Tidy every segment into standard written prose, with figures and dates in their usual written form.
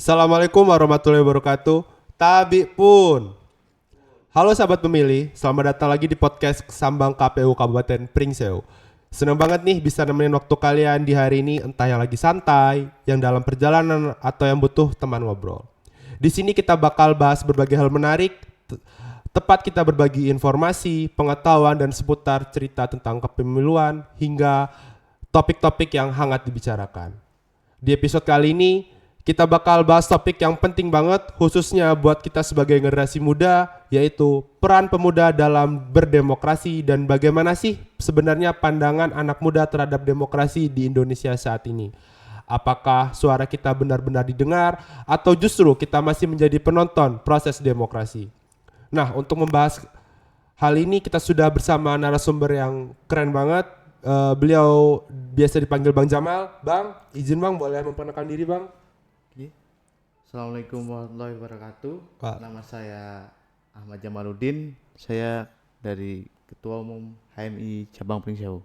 Assalamualaikum warahmatullahi wabarakatuh. Tabi pun. Halo sahabat pemilih, selamat datang lagi di podcast Sambang KPU Kabupaten Pringsewu. Senang banget nih bisa nemenin waktu kalian di hari ini, entah yang lagi santai, yang dalam perjalanan, atau yang butuh teman ngobrol. Di sini kita bakal bahas berbagai hal menarik, tepat kita berbagi informasi, pengetahuan, dan seputar cerita tentang kepemiluan hingga topik-topik yang hangat dibicarakan. Di episode kali ini kita bakal bahas topik yang penting banget khususnya buat kita sebagai generasi muda, yaitu peran pemuda dalam berdemokrasi dan bagaimana sih sebenarnya pandangan anak muda terhadap demokrasi di Indonesia saat ini. Apakah suara kita benar-benar didengar atau justru kita masih menjadi penonton proses demokrasi? Nah, untuk membahas hal ini kita sudah bersama narasumber yang keren banget. Beliau biasa dipanggil Bang Jamal. Bang, izin Bang boleh memperkenalkan diri Bang? Assalamualaikum warahmatullahi wabarakatuh. Pak. Nama saya Ahmad Jamaluddin. Saya dari Ketua Umum HMI Cabang Pringsewu.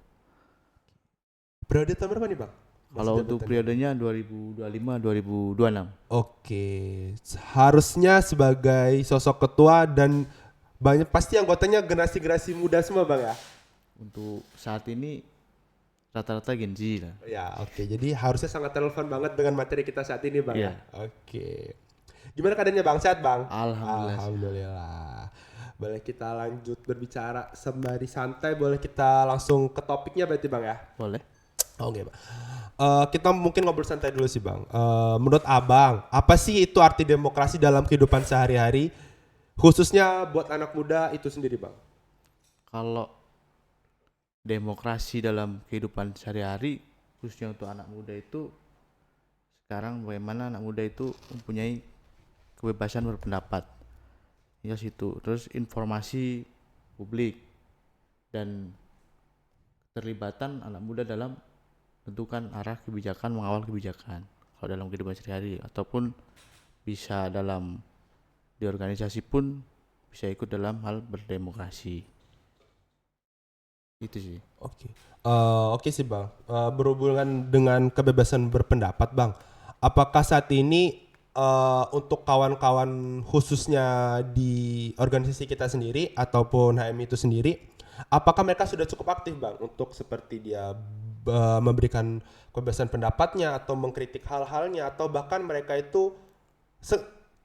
Periode tahun berapa nih Bang? Kalau untuk periodenya 2025-2026. Oke, harusnya sebagai sosok ketua dan banyak pasti anggotanya generasi-generasi muda semua Bang ya? Untuk saat ini rata-rata Gen Z lah. Ya oke, jadi harusnya sangat relevan banget dengan materi kita saat ini Bang ya? Iya. Oke, gimana keadaannya Bang? Sehat Bang? Alhamdulillah. Alhamdulillah. Boleh kita lanjut berbicara sembari santai, boleh kita langsung ke topiknya berarti Bang ya? Boleh. Oke Bang. Kita mungkin ngobrol santai dulu sih Bang. Menurut Abang, apa sih itu arti demokrasi dalam kehidupan sehari-hari, khususnya buat anak muda itu sendiri Bang? Kalau demokrasi dalam kehidupan sehari-hari khususnya untuk anak muda itu sekarang bagaimana anak muda itu mempunyai kebebasan berpendapat. Ya situ. Terus informasi publik dan keterlibatan anak muda dalam menentukan arah kebijakan, mengawal kebijakan kalau dalam kehidupan sehari-hari ataupun bisa dalam di organisasi pun bisa ikut dalam hal berdemokrasi. Itu sih. Oke sih Bang. Berhubungan dengan kebebasan berpendapat Bang, apakah saat ini untuk kawan-kawan khususnya di organisasi kita sendiri ataupun HMI itu sendiri, apakah mereka sudah cukup aktif Bang untuk seperti dia memberikan kebebasan pendapatnya atau mengkritik hal-halnya, atau bahkan mereka itu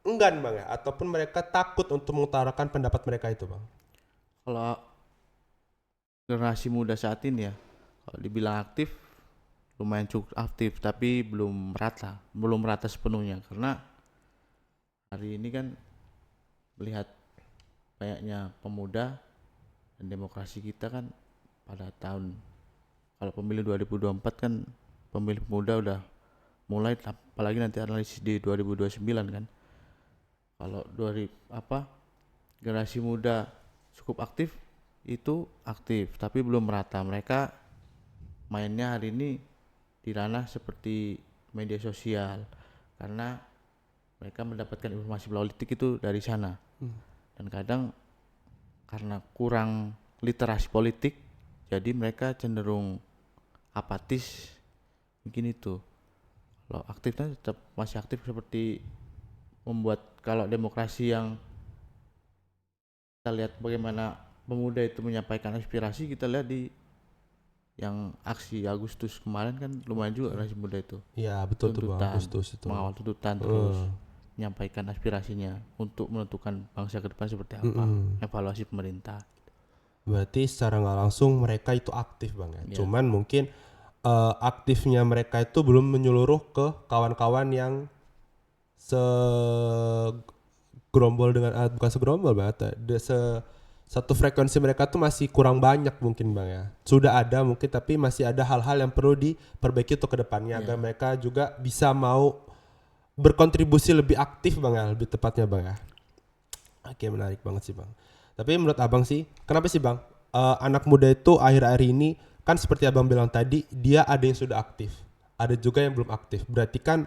enggan Bang ya, ataupun mereka takut untuk mengutarakan pendapat mereka itu Bang? Kalau generasi muda saat ini ya, kalau dibilang aktif lumayan cukup aktif, tapi belum merata sepenuhnya karena hari ini kan melihat banyaknya pemuda dan demokrasi kita kan pada tahun kalau pemilu 2024 kan pemilih pemuda udah mulai, apalagi nanti analisis di 2029 kan. Kalau generasi muda cukup aktif itu aktif tapi belum merata. Mereka mainnya hari ini di ranah seperti media sosial karena mereka mendapatkan informasi politik itu dari sana. Dan kadang karena kurang literasi politik jadi mereka cenderung apatis, mungkin itu. Kalau aktifnya tetap masih aktif seperti membuat, kalau demokrasi yang kita lihat bagaimana pemuda itu menyampaikan aspirasi, kita lihat di yang aksi Agustus kemarin kan lumayan juga generasi muda itu. Iya betul tuh Bang, Agustus itu. Mengawal tuntutan terus menyampaikan aspirasinya untuk menentukan bangsa ke depan seperti apa, evaluasi pemerintah. Berarti secara nggak langsung mereka itu aktif Bang ya. Iya. Cuman mungkin aktifnya mereka itu belum menyeluruh ke kawan-kawan yang segerombol dengan bukan segerombol banget, satu frekuensi mereka tuh masih kurang banyak mungkin Bang ya. Sudah ada mungkin tapi masih ada hal-hal yang perlu diperbaiki untuk kedepannya agar mereka juga bisa mau berkontribusi lebih aktif Bang ya, lebih tepatnya Bang ya. Oke, menarik banget sih Bang. Tapi menurut Abang sih, kenapa sih Bang anak muda itu akhir-akhir ini kan seperti Abang bilang tadi, dia ada yang sudah aktif, ada juga yang belum aktif. Berarti kan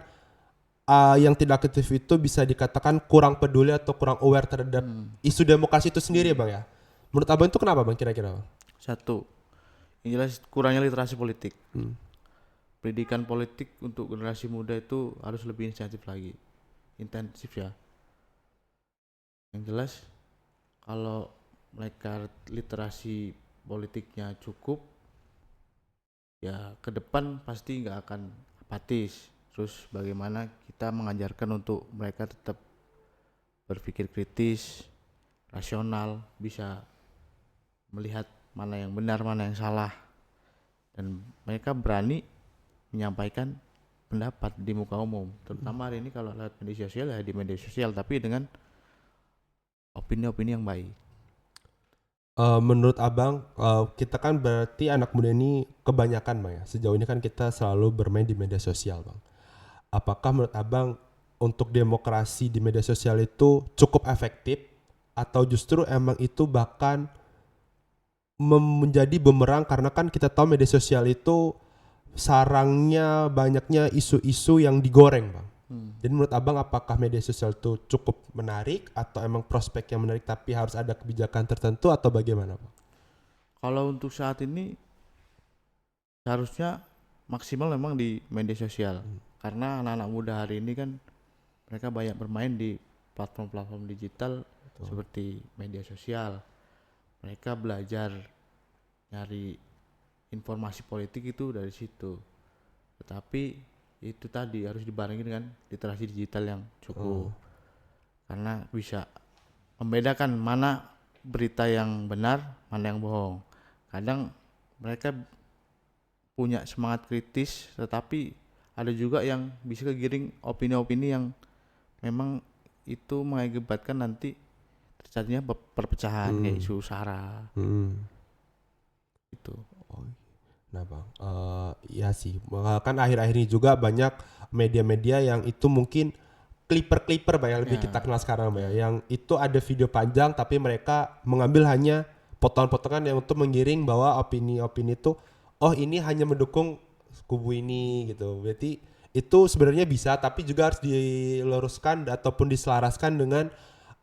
yang tidak aktif itu bisa dikatakan kurang peduli atau kurang aware terhadap isu demokrasi itu sendiri Bang ya. Menurut Abang itu kenapa Bang kira-kira Bang? Satu, yang jelas kurangnya literasi politik. Pendidikan politik untuk generasi muda itu harus lebih inisiatif lagi. intensif ya. Yang jelas kalau mereka literasi politiknya cukup, ya ke depan pasti nggak akan apatis. Terus bagaimana kita mengajarkan untuk mereka tetap berpikir kritis, rasional, bisa melihat mana yang benar, mana yang salah, dan mereka berani menyampaikan pendapat di muka umum. Terutama hari ini kalau lewat media sosial ya di media sosial, tapi dengan opini-opini yang baik. Menurut abang, kita kan berarti anak muda ini kebanyakan bang ya. Sejauh ini kan kita selalu bermain di media sosial bang. Apakah menurut abang untuk demokrasi di media sosial itu cukup efektif atau justru emang itu bahkan menjadi bumerang karena kan kita tahu media sosial itu sarangnya banyaknya isu-isu yang digoreng bang. Jadi menurut abang apakah media sosial itu cukup menarik atau emang prospek yang menarik tapi harus ada kebijakan tertentu atau bagaimana bang? Kalau untuk saat ini seharusnya maksimal memang di media sosial, karena anak-anak muda hari ini kan mereka banyak bermain di platform-platform digital seperti media sosial. Mereka belajar nyari informasi politik itu dari situ. Tetapi itu tadi harus dibarengi dengan literasi digital yang cukup, karena bisa membedakan mana berita yang benar, mana yang bohong. Kadang mereka punya semangat kritis, tetapi ada juga yang bisa kegiring opini-opini yang memang itu mengakibatkan nanti terjadinya perpecahan kayak isu sara itu. Nah bang, ya sih, kan akhir-akhir ini juga banyak media-media yang itu mungkin clipper bang yang lebih kita kenal sekarang bang ya, yang itu ada video panjang tapi mereka mengambil hanya potongan-potongan yang untuk menggiring bahwa opini-opini itu, oh ini hanya mendukung kubu ini gitu. Berarti itu sebenarnya bisa tapi juga harus diluruskan ataupun diselaraskan dengan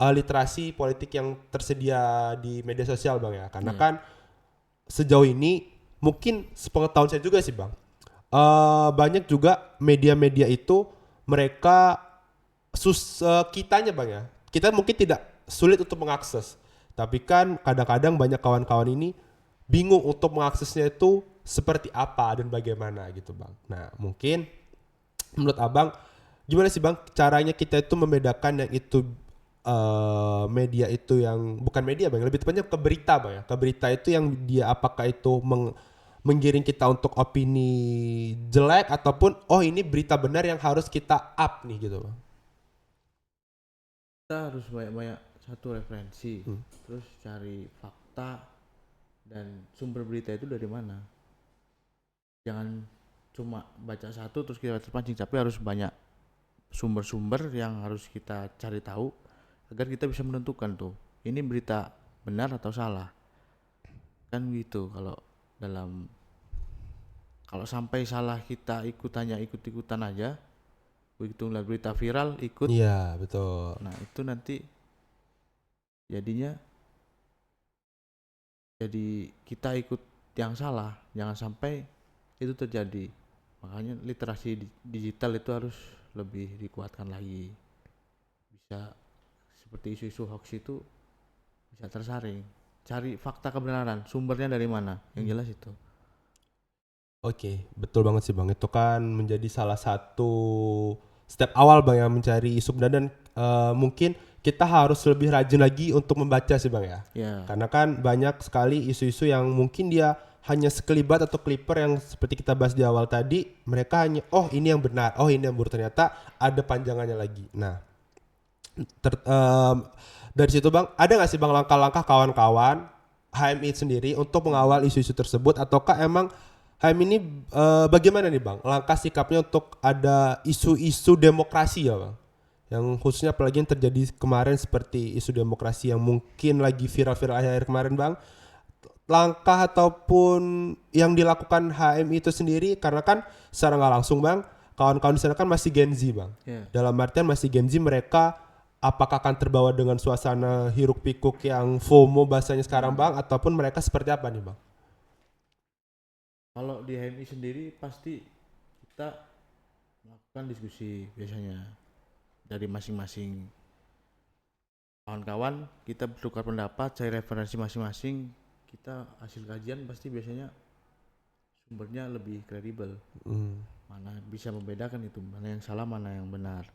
literasi politik yang tersedia di media sosial bang ya, karena kan sejauh ini mungkin sepengetahuan saya juga sih bang, banyak juga media-media itu mereka kitanya bang ya, kita mungkin tidak sulit untuk mengakses, tapi kan kadang-kadang banyak kawan-kawan ini bingung untuk mengaksesnya itu seperti apa dan bagaimana gitu bang. Nah mungkin menurut abang gimana sih bang caranya kita itu membedakan yang itu media itu yang bukan media bang, lebih tepatnya ke berita bang ya, ke berita itu yang dia apakah itu menggiring kita untuk opini jelek ataupun oh ini berita benar yang harus kita up nih gitu bang. Kita harus banyak-banyak satu referensi, terus cari fakta dan sumber berita itu dari mana. Jangan cuma baca satu terus kita terpancing, tapi harus banyak sumber-sumber yang harus kita cari tahu agar kita bisa menentukan tuh ini berita benar atau salah. Kan gitu. Kalau sampai salah kita ikut-ikutan aja, begitu ngeliat berita viral ikut. Iya betul. Nah itu nanti jadinya jadi kita ikut yang salah. Jangan sampai itu terjadi. Makanya literasi digital itu harus lebih dikuatkan lagi. Bisa seperti isu-isu hoax itu bisa tersaring. Cari fakta kebenaran, sumbernya dari mana, yang jelas itu. Oke, betul banget sih bang. Itu kan menjadi salah satu step awal bang yang mencari isu benar dan mungkin kita harus lebih rajin lagi untuk membaca sih bang ya. Ya, Karena kan banyak sekali isu-isu yang mungkin dia hanya sekelibat atau clipper yang seperti kita bahas di awal tadi. Mereka hanya oh ini yang benar, oh ini yang buruk, ternyata ada panjangannya lagi. Nah, dari situ bang, ada nggak sih bang langkah-langkah kawan-kawan HMI sendiri untuk mengawal isu-isu tersebut ataukah emang HM ini bagaimana nih bang langkah sikapnya untuk ada isu-isu demokrasi ya bang, yang khususnya apalagi yang terjadi kemarin seperti isu demokrasi yang mungkin lagi viral-viral akhir-akhir kemarin bang, langkah ataupun yang dilakukan HMI itu sendiri karena kan secara nggak langsung bang kawan-kawan di sana kan masih Gen Z bang, dalam artian masih Gen Z, mereka apakah akan terbawa dengan suasana hiruk pikuk yang FOMO bahasanya sekarang bang ataupun mereka seperti apa nih bang? kalau di HMI sendiri pasti kita melakukan diskusi biasanya. dari masing-masing kawan-kawan kita bertukar pendapat, cari referensi masing-masing, kita hasil kajian pasti biasanya sumbernya lebih kredibel. Mana bisa membedakan itu mana yang salah mana yang benar,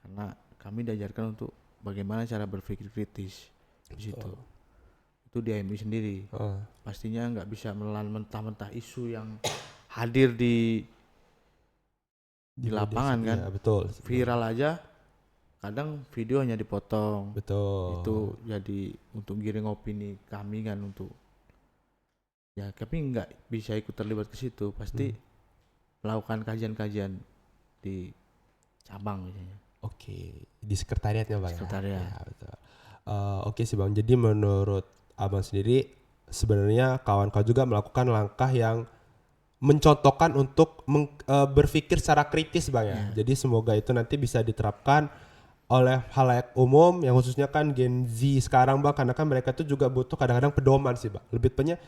karena kami diajarkan untuk bagaimana cara berpikir kritis di situ. Itu di AMI sendiri. Pastinya nggak bisa menelan mentah-mentah isu yang hadir di lapangan kan. Iya, betul. Viral aja kadang video hanya dipotong. Betul. Itu jadi untuk giring opini kami kan, untuk ya tapi nggak bisa ikut terlibat ke situ, pasti melakukan kajian-kajian di cabang misalnya. Oke, di sekretariatnya Bang. Sekretariat. Ya, betul. Oke sih Bang. Jadi menurut Abang sendiri sebenarnya kawan-kawan juga melakukan langkah yang mencontohkan untuk berpikir secara kritis Bang ya. Jadi semoga itu nanti bisa diterapkan oleh halayak umum yang khususnya kan Gen Z sekarang Bang, karena kan mereka tuh juga butuh kadang-kadang pedoman sih Bang. Lebih tepatnya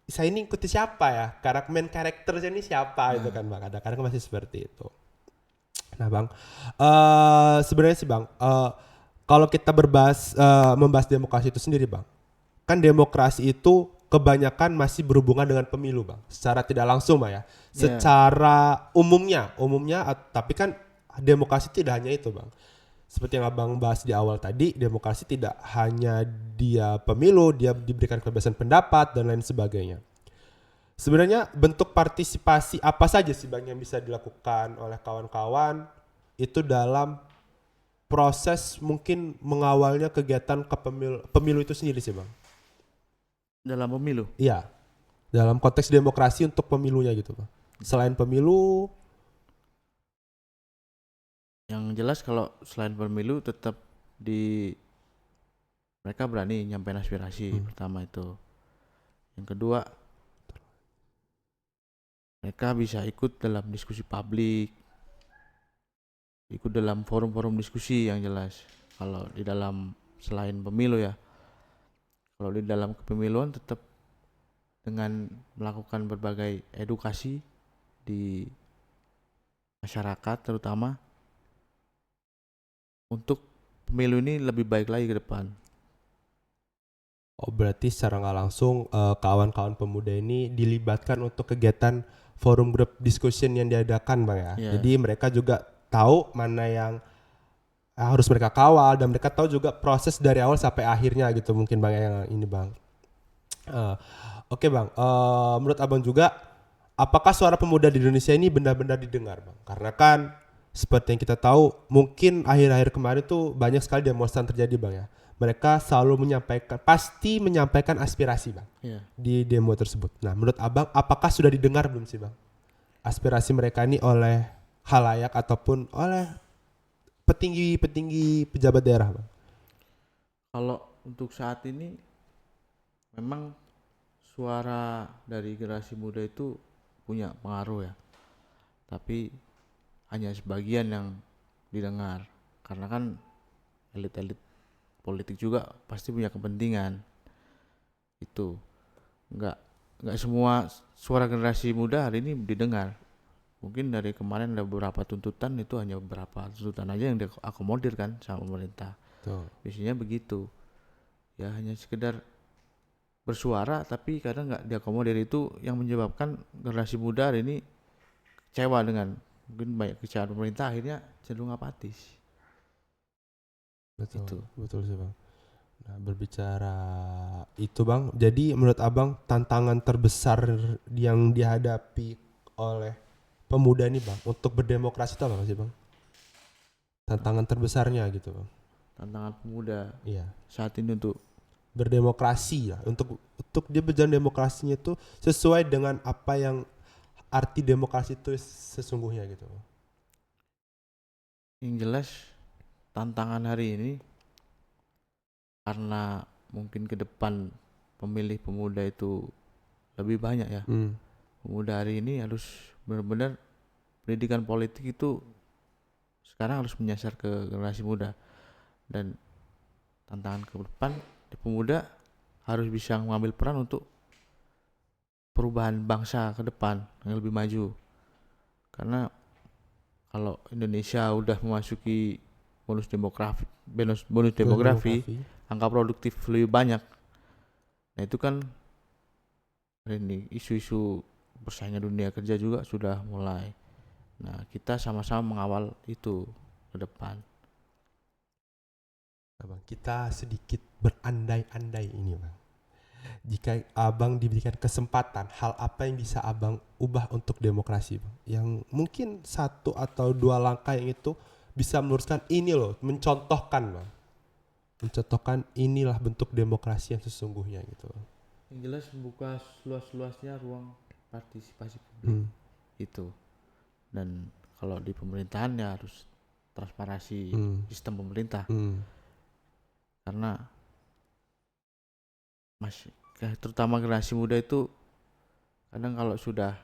saya ini ikuti siapa ya? Main karakternya ini siapa itu kan Bang. Kadang-kadang masih seperti itu. Nah Bang, sebenarnya sih Bang, kalau kita membahas demokrasi itu sendiri Bang, kan demokrasi itu kebanyakan masih berhubungan dengan pemilu Bang, secara tidak langsung Bang ya. Secara umumnya, tapi kan demokrasi tidak hanya itu Bang. Seperti yang Abang bahas di awal tadi, demokrasi tidak hanya dia pemilu, dia diberikan kebebasan pendapat dan lain sebagainya. Sebenarnya bentuk partisipasi apa saja sih Bang yang bisa dilakukan oleh kawan-kawan itu dalam proses mungkin mengawalnya kegiatan pemilu itu sendiri sih Bang? Dalam pemilu? Iya, dalam konteks demokrasi untuk pemilunya gitu Bang. Selain pemilu? Yang jelas kalau selain pemilu tetap mereka berani nyampein aspirasi. Pertama itu. Yang kedua, mereka bisa ikut dalam diskusi publik, ikut dalam forum-forum diskusi yang jelas. Kalau di dalam selain pemilu ya, kalau di dalam kepemiluan tetap dengan melakukan berbagai edukasi di masyarakat terutama untuk pemilu ini lebih baik lagi ke depan. Oh berarti secara nggak langsung kawan-kawan pemuda ini dilibatkan untuk kegiatan forum group discussion yang diadakan Bang ya. Jadi mereka juga tahu mana yang harus mereka kawal dan mereka tahu juga proses dari awal sampai akhirnya gitu mungkin Bang yang ini Bang. Oke Bang, menurut Abang juga apakah suara pemuda di Indonesia ini benar-benar didengar Bang? Karena kan seperti yang kita tahu mungkin akhir-akhir kemarin tuh banyak sekali demonstran terjadi Bang ya. Mereka selalu pasti menyampaikan aspirasi Bang di demo tersebut. Nah menurut Abang apakah sudah didengar belum sih Bang aspirasi mereka ini oleh halayak ataupun oleh petinggi pejabat daerah Bang? Kalau untuk saat ini memang suara dari generasi muda itu punya pengaruh ya, tapi hanya sebagian yang didengar karena kan elit-elit politik juga pasti punya kepentingan. Itu nggak semua suara generasi muda hari ini didengar. Mungkin dari kemarin ada beberapa tuntutan, itu hanya beberapa tuntutan aja yang diakomodir kan sama pemerintah. Biasanya begitu ya, hanya sekedar bersuara tapi kadang nggak diakomodir. Itu yang menyebabkan generasi muda hari ini kecewa dengan mungkin banyak kecewaan pemerintah, akhirnya cenderung apatis. Betul sih Bang. Nah berbicara itu Bang, jadi menurut Abang tantangan terbesar yang dihadapi oleh pemuda ini Bang untuk berdemokrasi itu apa sih Bang? Tantangan terbesarnya gitu Bang. Tantangan pemuda iya saat ini untuk berdemokrasi ya, untuk dia berjalan demokrasinya itu sesuai dengan apa yang arti demokrasi itu sesungguhnya gitu. Yang jelas tantangan hari ini karena mungkin ke depan pemilih pemuda itu lebih banyak ya. Pemuda hari ini harus benar-benar pendidikan politik itu sekarang harus menyasar ke generasi muda, dan tantangan ke depan di pemuda harus bisa mengambil peran untuk perubahan bangsa ke depan yang lebih maju. Karena kalau Indonesia udah memasuki bonus demografi, angka produktif lebih banyak. Nah itu kan ini isu-isu persaingan dunia kerja juga sudah mulai. Nah kita sama-sama mengawal itu ke depan. Bang, kita sedikit berandai-andai ini bang. Jika abang diberikan kesempatan, hal apa yang bisa abang ubah untuk demokrasi bang? Yang mungkin 1 atau 2 langkah yang itu bisa meluruskan ini loh, mencontohkan bang. Mencontohkan inilah bentuk demokrasi yang sesungguhnya gitu. Yang jelas membuka luas-luasnya ruang partisipasi publik itu. Dan kalau di pemerintahan ya harus transparansi sistem pemerintah. Karena terutama generasi muda itu kadang kalau sudah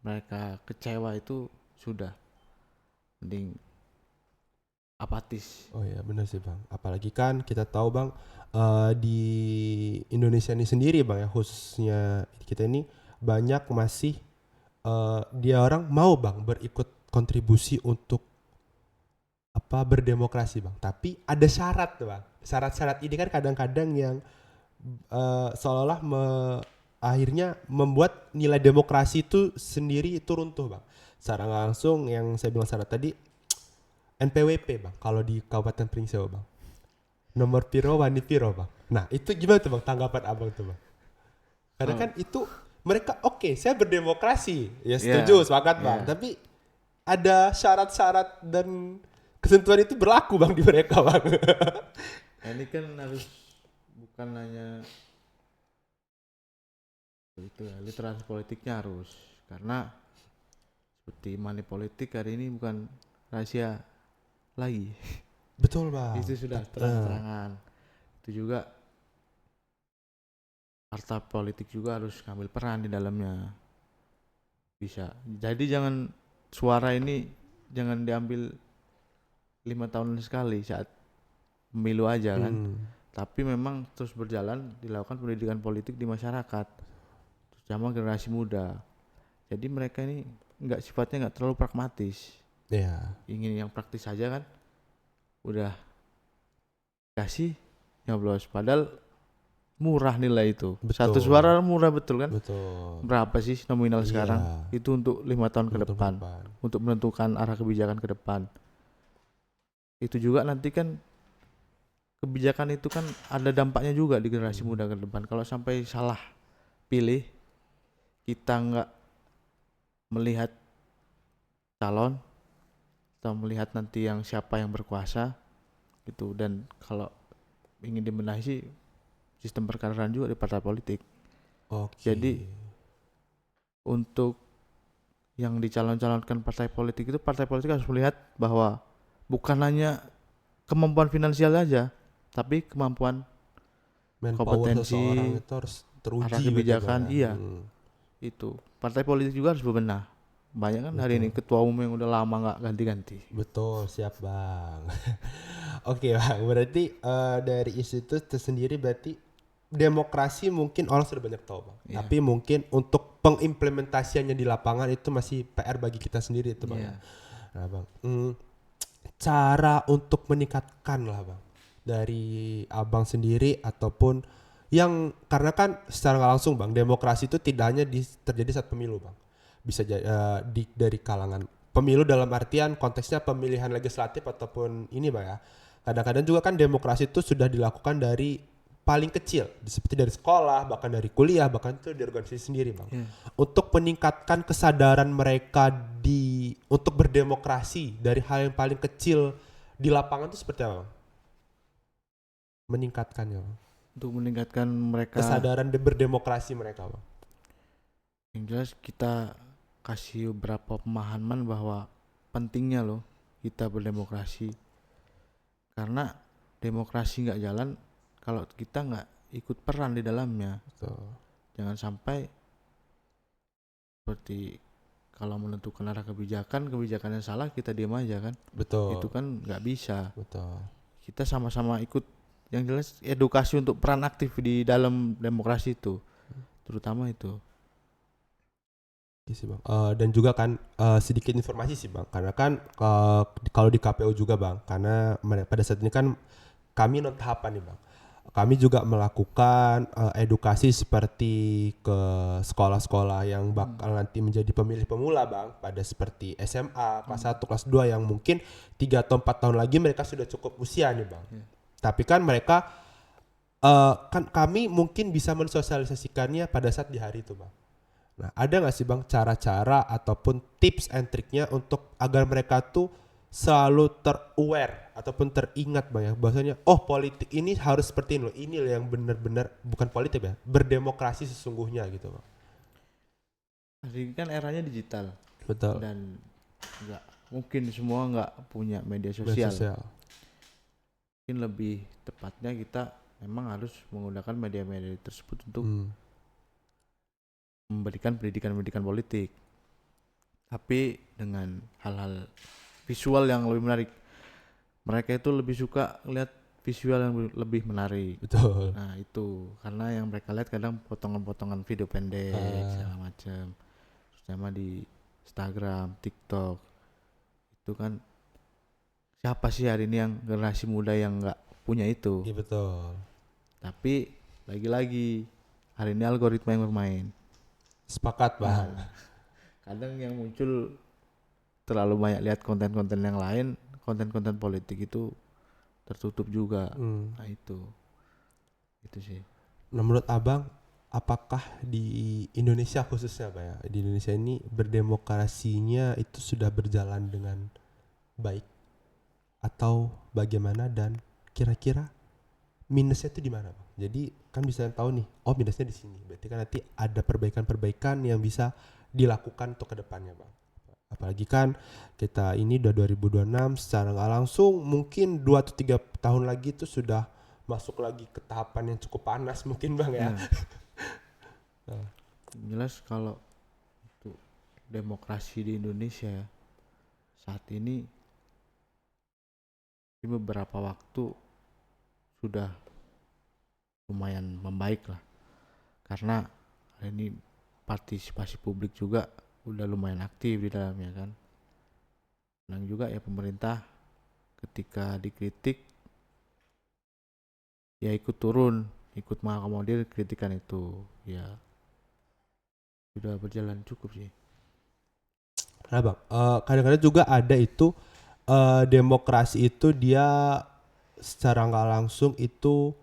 mereka kecewa itu sudah mending apatis. Oh ya benar sih bang. Apalagi kan kita tahu bang di Indonesia ini sendiri bang ya, khususnya kita ini banyak masih dia orang mau bang berikut kontribusi untuk apa berdemokrasi bang. Tapi ada syarat tuh bang. Syarat-syarat ini kan kadang-kadang yang seolah-olah akhirnya membuat nilai demokrasi itu sendiri itu runtuh bang. Secara nggak langsung yang saya bilang syarat tadi NPWP bang, kalau di Kabupaten Pringsewu bang, nomor piro wani piro bang. Nah itu gimana tuh bang tanggapan abang tuh bang? Karena kan itu mereka oke, saya berdemokrasi, ya setuju, sepakat bang. Tapi ada syarat-syarat dan ketentuan itu berlaku bang di mereka bang. Nah, ini kan harus bukan hanya itu ya, literasi politiknya harus, karena seperti money politik hari ini bukan rahasia lagi. Betul bang. Itu sudah terang-terangan. Itu juga partai politik juga harus ngambil peran di dalamnya. Bisa. Jadi jangan suara ini jangan diambil 5 tahun sekali saat pemilu aja kan. Tapi memang terus berjalan dilakukan pendidikan politik di masyarakat, terutama generasi muda. Jadi mereka ini sifatnya nggak terlalu pragmatis. Ingin yang praktis saja kan, udah kasih nyoblos, padahal murah nilai itu. Betul. 1 suara murah betul kan? Betul. Berapa sih nominal sekarang? Itu untuk 5 tahun ke depan, untuk menentukan arah kebijakan ke depan. Itu juga nanti kan kebijakan itu kan ada dampaknya juga di generasi muda ke depan. Kalau sampai salah pilih, kita nggak melihat calon atau melihat nanti yang siapa yang berkuasa gitu, dan kalau ingin dibenahi sih sistem perkaderan juga di partai politik. Jadi untuk yang dicalon-calonkan partai politik itu, partai politik harus melihat bahwa bukan hanya kemampuan finansial saja, tapi kemampuan kompetensi itu harus teruji arah kebijakan. Itu partai politik juga harus berbenah. Banyak kan hari ini ketua umum yang udah lama nggak ganti-ganti. Betul, siap bang. Oke bang, berarti dari isu itu tersendiri berarti demokrasi mungkin orang sudah banyak tahu bang. Tapi mungkin untuk pengimplementasiannya di lapangan itu masih PR bagi kita sendiri itu bang. Nah bang, cara untuk meningkatkan lah bang dari abang sendiri ataupun yang, karena kan secara nggak langsung bang, demokrasi itu tidak hanya terjadi saat pemilu bang. Bisa dari kalangan pemilu dalam artian konteksnya pemilihan legislatif ataupun ini bang ya. Kadang-kadang juga kan demokrasi itu sudah dilakukan dari paling kecil, seperti dari sekolah, bahkan dari kuliah, bahkan itu di organisasi sendiri bang. Untuk meningkatkan kesadaran mereka untuk berdemokrasi dari hal yang paling kecil di lapangan itu seperti apa bang? Meningkatkannya bang. Untuk meningkatkan mereka kesadaran berdemokrasi mereka bang. Yang jelas kita kasih beberapa pemahaman bahwa pentingnya loh kita berdemokrasi, karena demokrasi nggak jalan kalau kita nggak ikut peran di dalamnya. Jangan sampai seperti kalau menentukan arah kebijakannya salah kita diam aja kan. Itu kan nggak bisa. Kita sama-sama ikut, yang jelas edukasi untuk peran aktif di dalam demokrasi itu, terutama itu. Oke sih bang. Dan juga kan sedikit informasi sih bang, karena kan kalau di KPU juga bang, karena pada saat ini kan kami non tahapan nih bang. Kami juga melakukan edukasi seperti ke sekolah-sekolah yang bakal nanti menjadi pemilih pemula bang, pada seperti SMA kelas 1, kelas 2 yang mungkin 3 atau 4 tahun lagi mereka sudah cukup usia nih bang. Iya. Tapi kan mereka kan kami mungkin bisa mensosialisasikannya pada saat di hari itu bang. Nah, ada nggak sih bang cara-cara ataupun tips and triknya untuk agar mereka tuh selalu ter-aware ataupun teringat bang ya, bahwasanya oh politik ini harus seperti ini loh yang benar-benar bukan politik ya, berdemokrasi sesungguhnya gitu bang. Hari ini kan eranya digital Betul. dan nggak mungkin semua nggak punya media Media sosial. sosial. Mungkin lebih tepatnya kita memang harus menggunakan media-media tersebut untuk Hmm. memberikan pendidikan-pendidikan politik, tapi dengan hal-hal visual yang lebih menarik. Mereka itu lebih suka lihat visual yang lebih menarik. Betul. Nah itu karena yang mereka lihat kadang potongan-potongan video pendek segala macam, terutama di Instagram, TikTok. Itu kan siapa sih hari ini yang generasi muda yang nggak punya itu? Iya betul. Tapi lagi-lagi hari ini algoritma yang bermain. Sepakat bang. Nah, kadang yang muncul terlalu banyak lihat konten-konten yang lain, konten-konten politik itu tertutup juga. Hmm. Nah itu sih. Nah, menurut abang, apakah di Indonesia khususnya Pak ya, di Indonesia ini berdemokrasinya itu sudah berjalan dengan baik atau bagaimana, dan kira-kira minusnya itu di mana Bang? Jadi kan bisa tahu nih, oh minusnya di sini. Berarti kan nanti ada perbaikan-perbaikan yang bisa dilakukan untuk kedepannya Bang. Apalagi kan kita ini udah 2026, secara nggak langsung mungkin 2 atau 3 tahun lagi itu sudah masuk lagi ke tahapan yang cukup panas mungkin Bang ya. Nah, jelas kalau untuk demokrasi di Indonesia ya, saat ini di beberapa waktu sudah lumayan membaik lah, karena ini partisipasi publik juga udah lumayan aktif di dalamnya kan. Dan juga ya pemerintah ketika dikritik ya ikut turun, ikut mengakomodir kritikan itu, ya sudah berjalan cukup sih. Nah Bang, kadang-kadang juga ada itu demokrasi itu dia secara nggak langsung itu,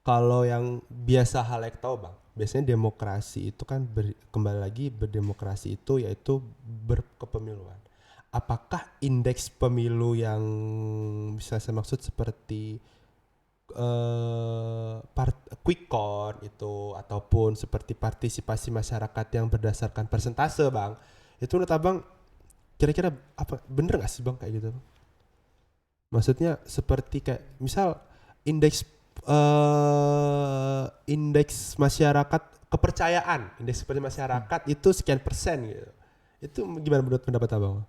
kalau yang biasa halayak tahu Bang, biasanya demokrasi itu kan kembali lagi berdemokrasi itu yaitu berkepemiluan. Apakah indeks pemilu yang bisa saya maksud seperti quick count itu ataupun seperti partisipasi masyarakat yang berdasarkan persentase Bang, itu menurut Abang kira-kira apa bener nggak sih Bang kayak gitu? Maksudnya seperti kayak misal indeks indeks masyarakat kepercayaan, indeks seperti masyarakat itu sekian persen gitu. Itu gimana menurut pendapat Abang?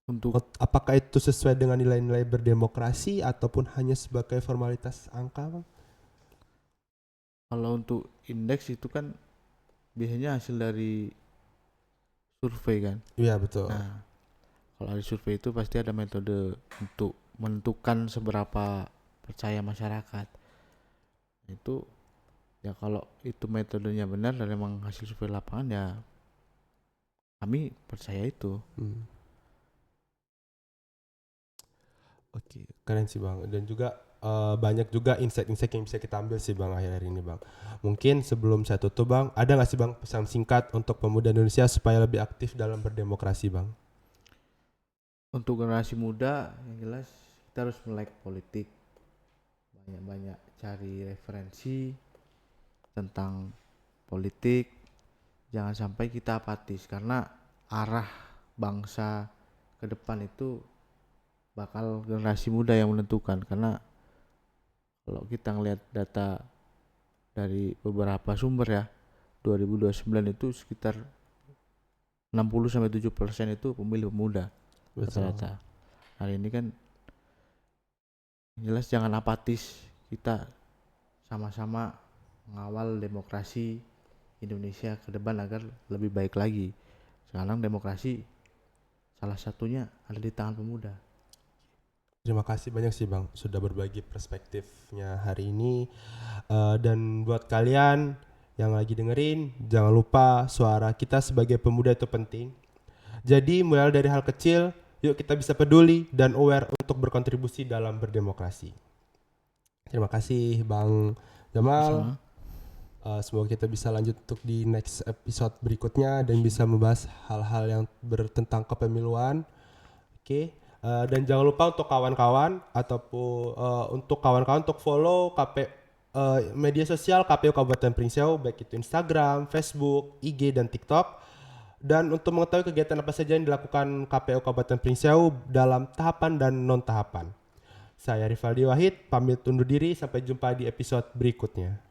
Untuk Apakah itu sesuai dengan nilai-nilai berdemokrasi ataupun hanya sebagai formalitas angka Bang? kalau untuk indeks itu kan biasanya hasil dari survei kan. Iya betul. Nah, kalau dari survei itu pasti ada metode untuk menentukan seberapa percaya masyarakat. Itu ya kalau itu metodenya benar dan memang hasil survei lapangan ya kami percaya itu. Oke, keren sih Bang. Dan juga banyak juga insight-insight yang bisa kita ambil sih Bang akhir-akhir ini Bang. Mungkin sebelum saya tutup Bang, ada nggak sih Bang pesan singkat untuk pemuda Indonesia supaya lebih aktif dalam berdemokrasi Bang? Untuk generasi muda yang jelas kita harus melek politik, banyak-banyak cari referensi tentang politik, jangan sampai kita apatis karena arah bangsa ke depan itu bakal generasi muda yang menentukan. Karena kalau kita ngelihat data dari beberapa sumber ya, 2029 itu sekitar 60-70% itu pemilih muda rata-rata. Hari ini kan jelas jangan apatis, kita sama-sama mengawal demokrasi Indonesia ke depan agar lebih baik lagi. Sekarang demokrasi salah satunya ada di tangan pemuda. Terima kasih banyak sih Bang sudah berbagi perspektifnya hari ini. Dan buat kalian yang lagi dengerin, jangan lupa suara kita sebagai pemuda itu penting. Jadi mulai dari hal kecil, yuk kita bisa peduli dan aware untuk berkontribusi dalam berdemokrasi. Terima kasih Bang Jamal. Sama. Semoga kita bisa lanjut untuk di next episode berikutnya dan bisa membahas hal-hal yang bertentang kepemiluan. Oke. Dan jangan lupa untuk kawan-kawan ataupun untuk kawan-kawan untuk follow media sosial KPU Kabupaten Pringseau, baik itu Instagram, Facebook, IG dan TikTok. Dan untuk mengetahui kegiatan apa saja yang dilakukan KPU Kabupaten Pringseau dalam tahapan dan non tahapan. Saya Rivaldi Wahid, pamit undur diri, sampai jumpa di episode berikutnya.